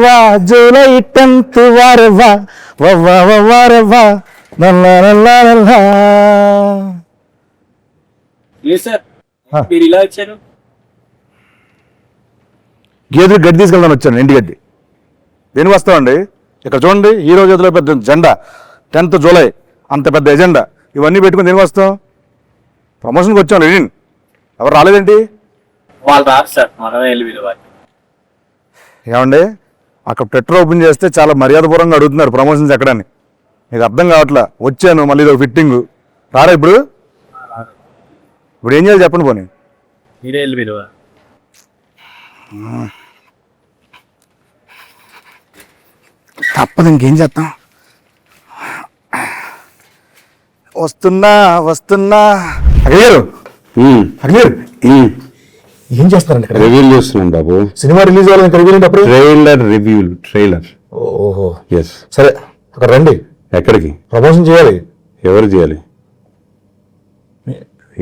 వారవా July 10th వారవా వవ్వా వారవా నల్లా. మీరు ఇలా వచ్చారు? గేదెలు గడ్డి తీసుకెళ్దాను వచ్చాను, ఎండి గడ్డి. దేనికి వస్తామండి? ఇక్కడ చూడండి, హీరో చేతిలో పెద్ద జెండా, 10th జూలై అంత పెద్ద ఎజెండా, ఇవన్నీ పెట్టుకుని దేనికి వస్తాం? ప్రమోషన్కి వచ్చాం. రెడీ? ఎవరు రాలేదేంటి? వాళ్ళు రాదు సార్, మనమే వెళ్ళి పిలవాలి. ఏమండి, అక్కడ ట్విట్టర్ ఓపెన్ చేస్తే చాలా మర్యాదపూర్వంగా అడుగుతున్నారు ప్రమోషన్స్ ఎక్కడని. మీకు అర్థం కావట్లా. వచ్చాను, మళ్ళీ ఇది ఫిట్టింగ్. రారా ఇప్పుడు? ఇప్పుడు ఏం చేయాలి చెప్పండి పోనీ. మీరే వెళ్ళి పిలవాలి. తప్పదు, ఇంకేం చేస్తాం. వస్తున్నా అడిగారు. ఏం చేస్తారండి ఇక్కడ? రివ్యూ చేస్తున్నాం బాబు. సినిమా రిలీజ్ అవ్వాలి, ఇక్కడ రివ్యూ అప్పుడు ట్రైలర్. ఓహో ఎస్. సరే, అక్కడ రండి. ఎక్కడికి? ప్రమోషన్ చేయాలి. ఎవరు చేయాలి?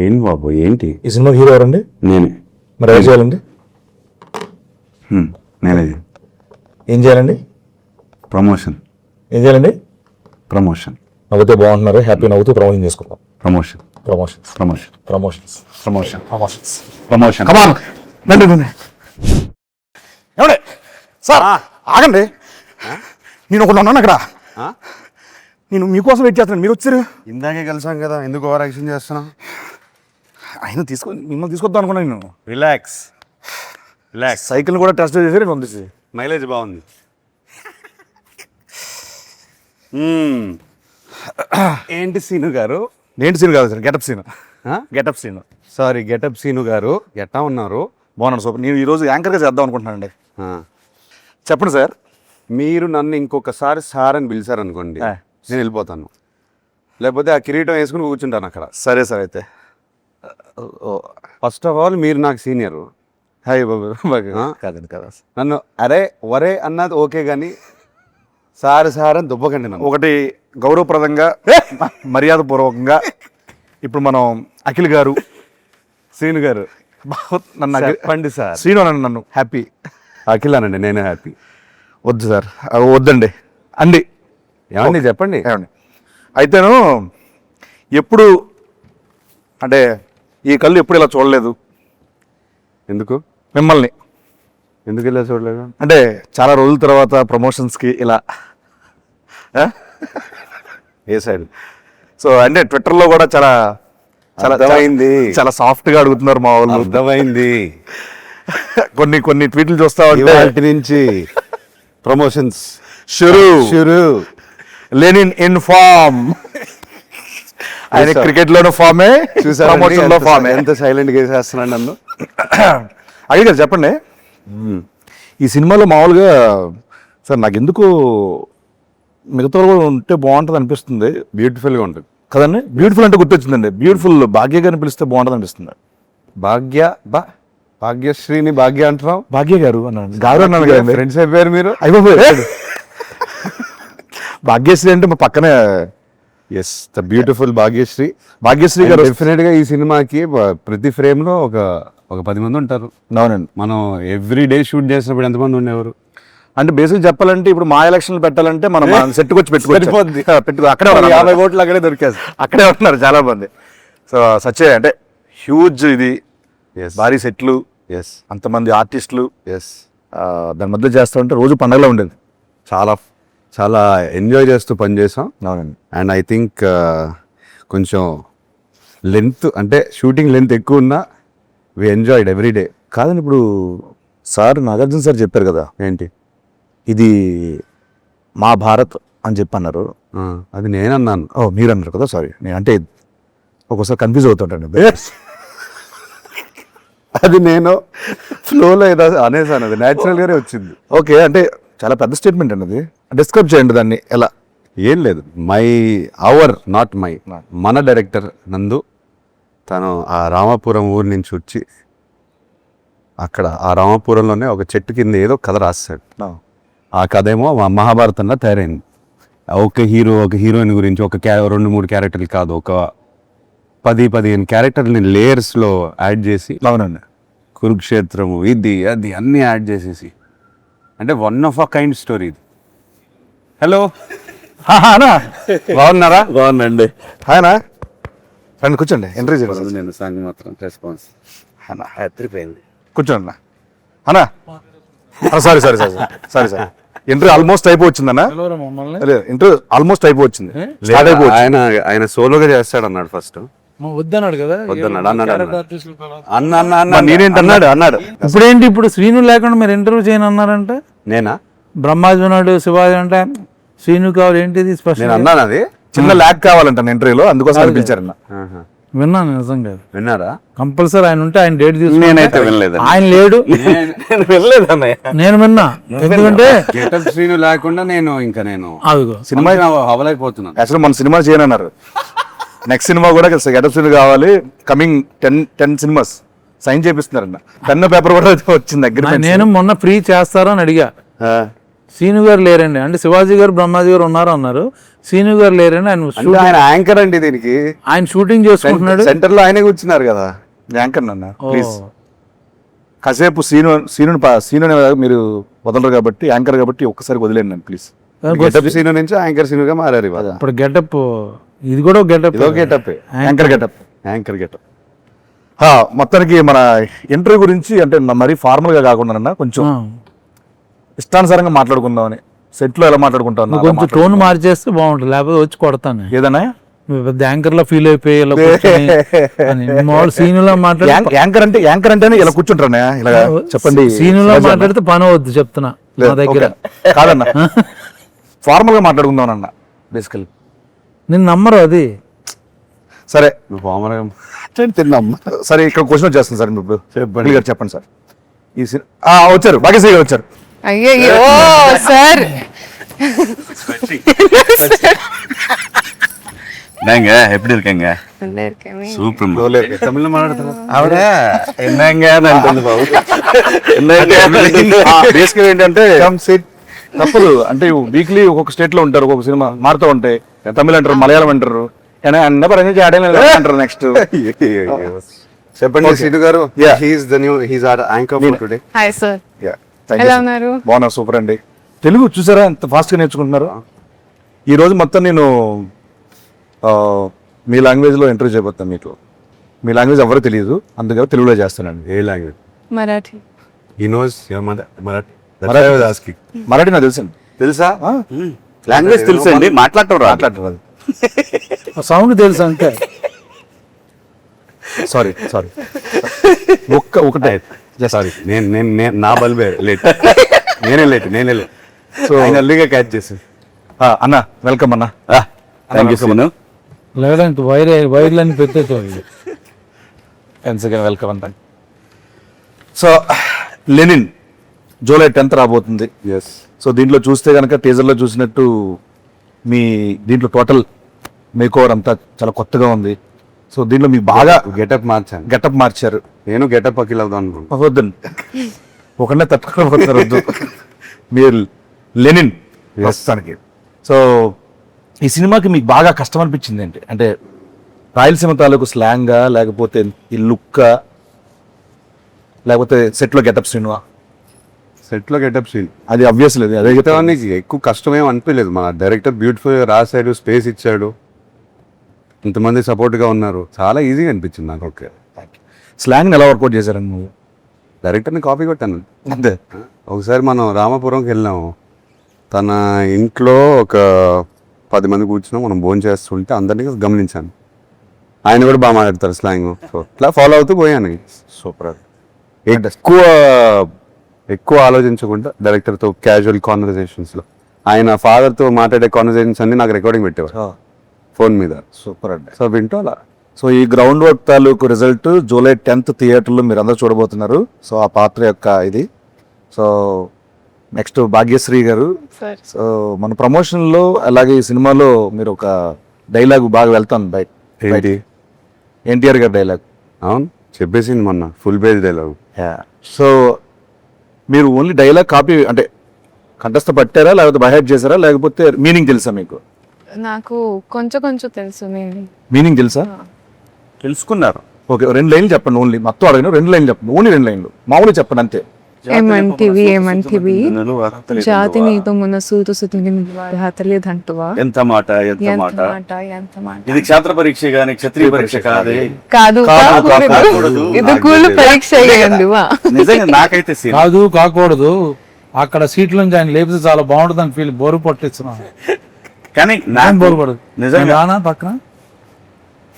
ఏంటి బాబు, ఏంటి? ఈ సినిమా హీరో ఎవరండి? నేనే. మరి ఎవరు చేయాలండి? నేనే. ఏం చేయాలండి? ప్రమోషన్. ఏం చేయాలండి? ప్రమోషన్. నవ్వుతే బాగుంటున్నారు, హ్యాపీ నవ్వుతూ ప్రమోషన్ చేసుకుందాం. Promotion. Promotions promotion. Promotions promotion. Promotions promotion. Come on రండి. ఏమండి సార్, ఆగండి. నేను ఒకటి ఉన్నాను అక్కడ. నేను మీకోసం వెయిట్ చేస్తున్నాను, మీరు వచ్చారు. ఇందాకే కలిసాం కదా, ఎందుకు ఓవర్ యాక్షన్ చేస్తున్నాం? ఆయన మిమ్మల్ని తీసుకొద్దాం అనుకున్నాను నేను. రిలాక్స్. సైకిల్ కూడా టెస్ట్ చేసి పంపించి. మైలేజ్ బాగుంది. ఏంటి సీను గారు? ఏంటి సీన్ కాదు sir, getup scene. Sorry, getup Seenu గారు. ఎట్టా ఉన్నారు? బాగున్నాను సూపర్. నేను ఈరోజు యాంకర్గా చేద్దాం అనుకుంటున్నానండి. చెప్పండి సార్. మీరు నన్ను ఇంకొకసారి సార్ అని పిలిచారనుకోండి, నేను వెళ్ళిపోతాను. లేకపోతే ఆ కిరీటం వేసుకుని కూర్చుంటాను అక్కడ. సరే సార్. అయితే ఫస్ట్ ఆఫ్ ఆల్ మీరు నాకు సీనియర్. హాయ్ బాబు. కాదండి కదా, నన్ను అరే వరే అన్నది ఓకే, కానీ సార్ అని దుబ్బకండి నన్ను. ఒకటి గౌరవప్రదంగా మర్యాదపూర్వకంగా ఇప్పుడు మనం అఖిల్ గారు, శ్రీను గారు నన్ను చెప్పండి సార్. శ్రీను అనండి, నన్ను హ్యాపీ. అఖిల్ అనండి, నేను హ్యాపీ. వద్దు సార్, వద్దండి అండి. ఏమండి చెప్పండి. ఏమండి అయితేను ఎప్పుడు అంటే ఈ కళ్ళు ఎప్పుడు ఇలా చూడలేదు. ఎందుకు మిమ్మల్ని ఎందుకు ఇలా చూడలేదు అంటే చాలా రోజుల తర్వాత ప్రమోషన్స్కి ఇలా ఏ సైడ్. సో అంటే ట్విట్టర్లో కూడా చాలా చాలా అర్థమైంది. చాలా సాఫ్ట్గా అడుగుతున్నారు మా వాళ్ళు. అర్థమైంది. కొన్ని ట్వీట్లు చూస్తా ఉంటే వాటి నుంచి ప్రమోషన్స్ షురు లెనిన్ ఇన్ ఫామ్. ఆయన క్రికెట్ లోనూ ఫామే, ప్రమోషన్ లో ఫామే. ఎంత సైలెంట్ గా వేసేస్తున్నాడు నన్ను. అదే కదా చెప్పండి. ఈ సినిమాలో మామూలుగా సార్ నాకు ఎందుకు మిగతా కూడా ఉంటే బాగుంటుంది అనిపిస్తుంది. బ్యూటిఫుల్గా ఉంటుంది కదండి. బ్యూటిఫుల్ అంటే గుర్తొచ్చిందండి, బ్యూటిఫుల్ భాగ్య గారిని పిలిస్తే బాగుంటుంది అనిపిస్తుంది. భాగ్యశ్రీని భాగ్య అంటున్నావు? భాగ్య గారు అన్నాను, గారు అన్నాను కదండి. ఫ్రెండ్స్ అయిపోయారు మీరు. అయిపోయారు. భాగ్యశ్రీ అంటే మా పక్కనే. Yes, the beautiful Bhagyashree. Bhagyashree గారు డెఫినెట్ గా ఈ సినిమాకి ప్రతి ఫ్రేమ్ లో ఒక 10 మంది ఉంటారు. అవునండి. మనం ఎవ్రీ డే షూట్ చేసినప్పుడు ఎంతమంది ఉండేవారు? అంటే బేసిక్ చెప్పాలంటే ఇప్పుడు మా ఎలక్షన్లు పెట్టాలంటే మనం సెట్కి వచ్చి పెట్టుకో అక్కడే 50 ఓట్లు అక్కడే దొరికారు. అక్కడే ఉన్నారు చాలా మంది. సో సచ్చే అంటే హ్యూజ్ ఇది, భారీ సెట్లు, అంతమంది ఆర్టిస్టులు, దాని మధ్య చేస్తూ ఉంటే రోజు పండగలో ఉండేది. చాలా చాలా ఎంజాయ్ చేస్తూ పనిచేసాం. అవునండి. అండ్ ఐ థింక్ కొంచెం లెంత్ అంటే షూటింగ్ లెంత్ ఎక్కువ ఉన్నా వి ఎంజాయ్డ్ ఎవ్రీ డే. కాదండి, ఇప్పుడు సార్ నాగార్జున సార్ చెప్పారు కదా, ఏంటి ఇది మా భారత్ అని చెప్పి అన్నారు. అది నేనన్నాను. మీరు అన్నారు కదా, సారీ. నేను అంటే ఒక్కోసారి కన్ఫ్యూజ్ అవుతుంటాను. అది నేను ఫ్లోలో ఏదో అనేసాను, అది న్యాచురల్గానే వచ్చింది. ఓకే, అంటే చాలా పెద్ద స్టేట్మెంట్ అండి అది. డిస్క్రైబ్ చేయండి దాన్ని ఎలా. ఏం లేదు, నాట్ మై మన డైరెక్టర్ నందు తను ఆ రామాపురం ఊరి నుంచి వచ్చి అక్కడ ఆ రామాపురంలోనే ఒక చెట్టు కింద ఏదో కథ రాశాడు. ఆ కథ ఏమో మహాభారతంలో తయారైంది. ఒక హీరోయిన్ గురించి 2-3 క్యారెక్టర్లు కాదు, ఒక 10-15 క్యారెక్టర్ని లేయర్స్లో యాడ్ చేసి, అవునండి, కురుక్షేత్రము ఇది అది అన్నీ యాడ్ చేసేసి అంటే one of a kind story ఇది. హలో, అన్నా బాగున్నారా? బాగుందండి. హాయనా రండి కూర్చోండి. ఎంట్రీ చేయండి. నేను సంగతి మాత్రం రెస్పాన్స్ అన్నా ఎత్తిపోయింది. కూర్చోండి అన్నా. Sorry sorry sorry sorry sir, interview almost అయిపోవచ్చిందన్నా. ఇంటర్వ్యూ ఆల్మోస్ట్ అయిపోవచ్చింది. స్టార్ట్ అయిపోవచ్చు. ఆయన సోలోగా చేస్తాడు అన్నాడు ఫస్ట్. వద్దన్నాడు కదా. వద్దన్నాడు అన్నాడు అన్న అన్న అన్న మరి నేనేంటి అన్నాడు అన్నాడు. ఇప్పుడేంటి ఇప్పుడు శ్రీను లేకుండా మీరు ఇంటర్వ్యూ చేయను అన్నారంటే, నేనా? బ్రహ్మాజీ ఉన్నాడు, శివాజీ అంటే శ్రీను కావాలి ఏంటిది నేను స్పెషల్ అన్నాను అది. చిన్న ల్యాక్ కావాలంట ఇంటర్వ్యూలో, అందుకోసం అని పిలిచారన్న. ఆహా. విన్నాను నిజంగా. విన్నారా? కంపల్సరీ ఆయన ఉంటే ఆయన డేట్ తీసుకుని నేనైతే వినలేదు. ఆయన లేడు. నేను వెళ్ళలేదు అన్నయ్య. నేను విన్నా. ఎందుకంటే గెటప్ శ్రీను లేకుండా నేను అదిగో సినిమా హవలైపోతున్నాను. యాక్చువల్ మన సినిమా చేయనన్నారు. నెక్స్ట్ సినిమా కూడా గెటప్ సీన్ కావాలి. కమింగ్ 10 సినిమాస్ సైన్ చేపిస్తున్నారన్న. పెన్ పేపర్ కూడా వచ్చింది దగ్గర. నేను మొన్న ఫ్రీ చేస్తారో అని అడిగా. శ్రీను గారు లేరండి అంటే, శివాజీ గారు బ్రహ్మాజీ గారు ఉన్నారు అన్నారు. శ్రీను గారు లేరండి, ఆయన యాంకర్ అండి దీనికి. ఆయన షూటింగ్ చేసుకుంటున్నాడు. సెంటర్ లో ఆయనే కూర్చున్నారు కదా. యాంకర్ అన్న ప్లీజ్ కాసేపు సీను మీరు వదలరు కాబట్టి, యాంకర్ కాబట్టి ఒక్కసారి వదిలేండి నన్ను ప్లీజ్. గెటప్ సీను నుంచి యాంకర్ సీనుగా మారారు ఇవాళ. ఇప్పుడు గెటప్ ఇది కూడా గెటప్. ఇదో getup, anchor getup. Anchor getup. మొత్తానికి మన ఇంటర్వ్యూ గురించి అంటే మరీ ఫార్మల్ గా కాకుండా కొంచెం ఇష్టానుసారంగా మాట్లాడుకుందామని. సెట్ లో ఎలా మాట్లాడుకుంటాను కొంచెం టోన్ మార్చేస్తే బాగుంటుంది, లేకపోతే వచ్చి కొడతాను. ఏదన్నా నువ్వు పెద్ద యాంకర్ లా ఫీల్ అయిపోయి ఇలా కూర్చొని అని మామూలు సీనులా మాట్లాడి, యాంకర్ అంటేనే ఇలా కూర్చుంటారా? ఇలా చెప్పండి. సీనులా మాట్లాడితే పని అవద్దు చెప్తున్నా నా దగ్గర. కాదన్నా ఫార్మల్ గా మాట్లాడుకుందాం అన్న బేసికల్. నేను నమ్మరు అది. సరే తిన్నామ్మా. సరే ఇక్కడ క్వశ్చన్ వచ్చేస్తుంది సార్. మీరు చెప్పండి గారు చెప్పండి సార్. ఈ వచ్చారు భాగ్యశ్రీ గారు వచ్చారు. ஐயோ சார் என்னங்க எப்படி இருக்கீங்க? நல்லா இருக்கேன். சூப்பர். తమిళ మాట్లాడుతున్నా ఆవిడ என்னங்க అంటుంది బాబు. బేసికల్ ఏంటంటే తప్పదు అంటే వీక్లీ ఒక్కొక్క స్టేట్ లో ఉంటారు, ఒక్కొక్క సినిమా మారుతూ ఉంటాయి. తమిళ అంటారు, మలయాళం అంటారు, అన్న పరంగా అంటారు. నెక్స్ట్ చెప్పండి సీను గారు. He's our anchor for today. Hi sir, ఎలా ఉన్నారు? బాగున్నా, సూపర్ అండి. తెలుగు చూసారా ఎంత ఫాస్ట్ గా నేర్చుకుంటున్నారు? ఈ రోజు మొత్తం నేను మీ లాంగ్వేజ్ లో ఇంటర్వ్యూ చేయబోతాను. మీకు మీ లాంగ్వేజ్ ఎవరో తెలియదు, అందుకని తెలుగులో చేస్తానండి. ఏ language? Marathi. He knows your Marathi. Marathi నాకు తెలుసండి. తెలుసా? లాంగ్వేజ్ తెలుసండి, మాట్లాడటం రాదు. మాట్లాడరు. సౌండ్ తెలుసు అంతే. సారీ ఒకటే సారీ, నేను నా బల్బే లేట్. నేనే లేట్. సో అల్లిగా క్యాచ్ చేసాను. అన్న వెల్కమ్ అన్న. Thank you Seenu. లేదంటే వైర్లని పెట్టేది. వెల్కమ్ అంట. సో లెనిన్ జూలై 10th రాబోతుంది. ఎస్. సో దీంట్లో చూస్తే కనుక టీజర్లో చూసినట్టు మీ దీంట్లో టోటల్ మేకోవర్ అంతా చాలా కొత్తగా ఉంది. సో దీంట్లో మీకు బాగా గెటప్ మార్చాను. గెటప్ మార్చారు. నేను గెటప్ అఖిల్ అవుదాం అనుకుంటున్నాను. వద్దండి, ఒకనే తట్టుకోకపోతారు. వద్దు, మీరు లెనిన్ ప్రస్తుతానికి. సో ఈ సినిమాకి మీకు బాగా కష్టం అనిపించింది ఏంటి? అంటే రాయలసీమ తాలూకు స్లాంగా, లేకపోతే ఈ లుక్కా, లేకపోతే సెట్లో గెటప్ సినిమా? సెట్లో గెటప్ సీన్ అది అబ్వియస్ లేదు. అదే మిగతావానికి ఎక్కువ కష్టమేం అనిపించలేదు. మన డైరెక్టర్ బ్యూటిఫుల్ రాశాడు, స్పేస్ ఇచ్చాడు, ఇంతమంది సపోర్ట్గా ఉన్నారు. చాలా ఈజీగా అనిపించింది నాకు. ఓకే, స్లాంగ్ ఎలా వర్కౌట్ చేశారండి నువ్వు? డైరెక్టర్ని కాపీ కొట్టాను అంతే. ఒకసారి మనం రామాపురంకి వెళ్ళాము. తన ఇంట్లో ఒక 10 మంది కూర్చున్నాం, మనం భోజనం చేస్తుంటే అందరినీ గమనించాను. ఆయన కూడా బాగా మాట్లాడతారు స్లాంగ్. సో ఇట్లా ఫాలో అవుతూ పోయాను. సూపర్. ఎక్కువ ఆలోచించకుండా డైరెక్టర్తో క్యాజువల్ కాన్వర్జేషన్స్లో ఆయన ఫాదర్తో మాట్లాడే కాన్వర్జేషన్స్ అన్ని నాకు రికార్డింగ్ పెట్టేవారు ఫోన్ మీద. సూపర్ అండి. సో వింటూ అలా. సో ఈ గ్రౌండ్ వర్క్ తాలూకు రిజల్ట్ జూలై 10th థియేటర్లో మీరు అందరూ చూడబోతున్నారు. సో ఆ పాత్ర యొక్క ఇది. సో నెక్స్ట్ భాగ్యశ్రీ గారు. సో మన ప్రమోషన్లో అలాగే ఈ సినిమాలో మీరు ఒక డైలాగ్ బాగా వెళ్తాను బయట. ఏంటి? ఎన్టీఆర్ గారి డైలాగ్. అవును, చెప్పేసింది మొన్న ఫుల్ పేజ్ డైలాగ్. సో మీరు ఓన్లీ డైలాగ్ కాపీ అంటే కంఠస్థ పట్టారా, లేకపోతే బైహార్ట్ చేశారా, లేకపోతే మీనింగ్ తెలుసా మీకు? నాకు కొంచెం తెలుసు. మీనింగ్ తెలుసా? తెలుసుకున్నారు. ఓకే, 2 లైన్లు చెప్పండి. ఓన్లీ మొత్తం అడగను, 2 లైన్లు చెప్పండి. ఓన్లీ 2 లైన్లు మామూలుగా చెప్పండి అంతే. ఏమంటివి జాతి నీతో మొన్న సూతు సుతుని తెలియదంటువా ఎంత మాట ఎంత ఎంత మాట మాట ఎంత మాట ఇది క్షేత్ర పరీక్ష గాని క్షత్రియ పరీక్ష కాదే కాదు కాకూడదు. ఇది కూలు పరీక్ష అయ్యండి వా నిజంగా నాకైతే సీన్ కాదు కాకూడదు అక్కడ సీట్ల నుంచి ఆయన లేపితే చాలా బాగుంటుంది అని ఫీల్ బోరు పట్టిస్తున్నాను కానీ బోరు పడదు నిజంగా రానా పక్కన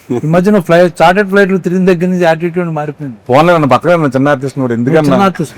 ఈ మధ్యన చార్టెడ్ ఫ్లైట్లు తిరిగిన దగ్గర నుంచి యాటిట్యూడ్ మారిపోయింది ఫోన్లో నన్ను పక్కన చిన్న ఆర్టిస్ట్ ఎందుకన్నా చిన్న artist.